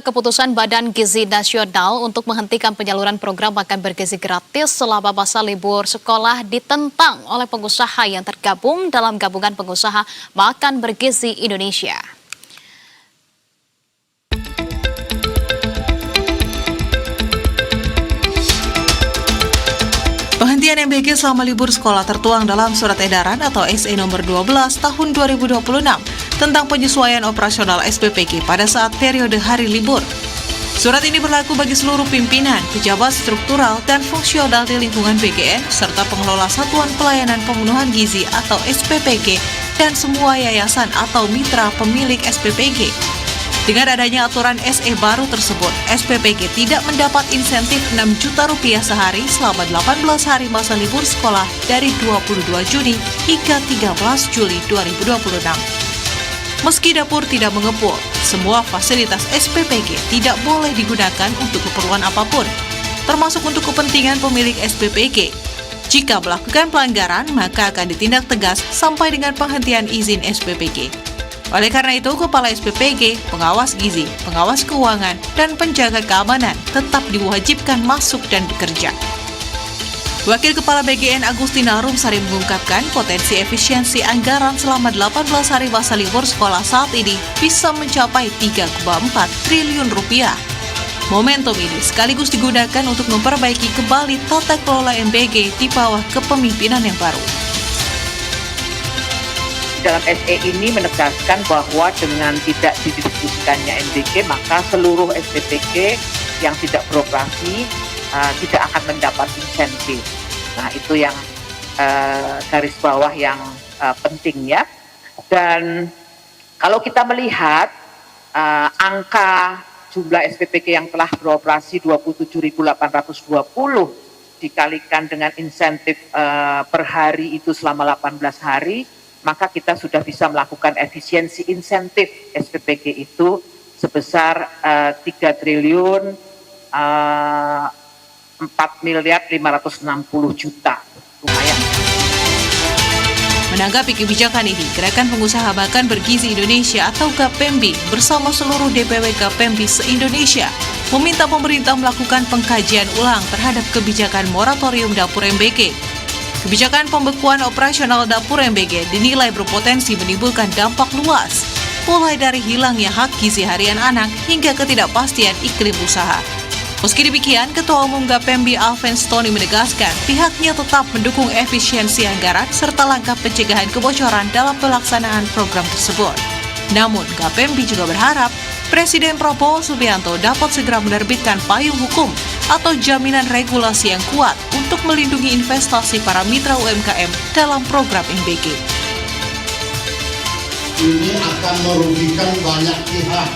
Keputusan Badan Gizi Nasional untuk menghentikan penyaluran program makan bergizi gratis selama masa libur sekolah ditentang oleh pengusaha yang tergabung dalam Gabungan Pengusaha Makan Bergizi Indonesia. Penghentian MBG selama libur sekolah tertuang dalam Surat Edaran atau SE nomor 12 tahun 2026 tentang penyesuaian operasional SPPG pada saat periode hari libur. Surat ini berlaku bagi seluruh pimpinan, pejabat struktural, dan fungsional di lingkungan BGN, serta pengelola Satuan Pelayanan Pemenuhan Gizi atau SPPG, dan semua yayasan atau mitra pemilik SPPG. Dengan adanya aturan SE baru tersebut, SPPG tidak mendapat insentif Rp6 juta sehari selama 18 hari masa libur sekolah dari 22 Juni hingga 13 Juli 2026. Meski dapur tidak mengepul, semua fasilitas SPPG tidak boleh digunakan untuk keperluan apapun, termasuk untuk kepentingan pemilik SPPG. Jika melakukan pelanggaran, maka akan ditindak tegas sampai dengan penghentian izin SPPG. Oleh karena itu, Kepala SPPG, pengawas gizi, pengawas keuangan, dan penjaga keamanan tetap diwajibkan masuk dan bekerja. Wakil Kepala BGN Agustina Rumsari mengungkapkan potensi efisiensi anggaran selama 18 hari masa libur sekolah saat ini bisa mencapai Rp3,4 triliun. Momentum ini sekaligus digunakan untuk memperbaiki kembali tata kelola MBG di bawah kepemimpinan yang baru. Dalam SE ini menegaskan bahwa dengan tidak didiskusikannya MBG, maka seluruh SPPG yang tidak beroperasi tidak akan mendapat insentif. Nah, itu yang garis bawah yang penting ya. Dan kalau kita melihat angka jumlah SPPG yang telah beroperasi 27.820 dikalikan dengan insentif per hari itu selama 18 hari, maka kita sudah bisa melakukan efisiensi insentif SPPG itu sebesar 3.4.560.000.000. Lumayan. Menanggapi kebijakan ini, Gerakan Pengusaha Makan Bergizi Indonesia atau GAPEMBI bersama seluruh DPW GAPEMBI se-Indonesia meminta pemerintah melakukan pengkajian ulang terhadap kebijakan moratorium dapur MBG. Kebijakan pembekuan operasional dapur MBG dinilai berpotensi menimbulkan dampak luas, mulai dari hilangnya hak gizi harian anak hingga ketidakpastian iklim usaha. Meski demikian, Ketua Umum GAPEMBI Alven Stoni menegaskan pihaknya tetap mendukung efisiensi anggaran serta langkah pencegahan kebocoran dalam pelaksanaan program tersebut. Namun, GAPEMBI juga berharap Presiden Prabowo Subianto dapat segera menerbitkan payung hukum atau jaminan regulasi yang kuat untuk melindungi investasi para mitra UMKM dalam program MBG. Ini akan merugikan banyak pihak,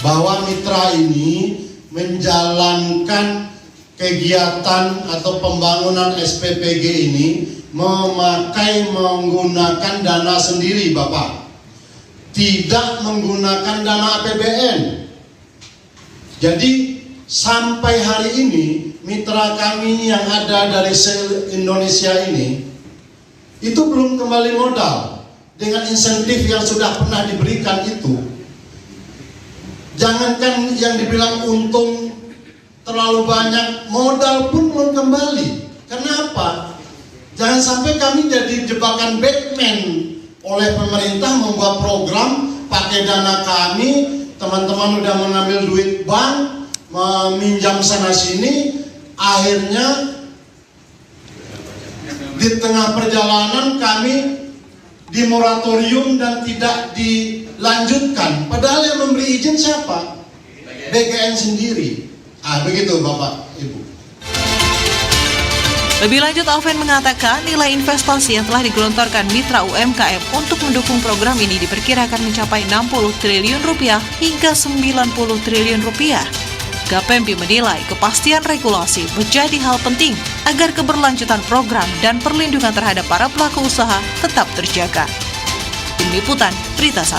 bahwa mitra ini menjalankan kegiatan atau pembangunan SPPG ini menggunakan dana sendiri, Bapak. Tidak menggunakan dana APBN. Jadi sampai hari ini mitra kami yang ada dari se-Indonesia ini itu belum kembali modal dengan insentif yang sudah pernah diberikan itu. Jangankan yang dibilang untung terlalu banyak, modal pun belum kembali. Kenapa? Jangan sampai kami jadi jebakan Batman oleh pemerintah membuat program pakai dana kami, teman-teman udah mengambil duit bank, meminjam sana sini, akhirnya di tengah perjalanan kami di moratorium dan tidak dilanjutkan. Padahal yang memberi izin siapa? BGN sendiri. Begitu Bapak Ibu. Lebih lanjut, Alven mengatakan nilai investasi yang telah digelontorkan mitra UMKM untuk mendukung program ini diperkirakan mencapai Rp60 triliun hingga Rp90 triliun. GAPEMBI menilai kepastian regulasi menjadi hal penting agar keberlanjutan program dan perlindungan terhadap para pelaku usaha tetap terjaga. Tim Liputan, Berita 1.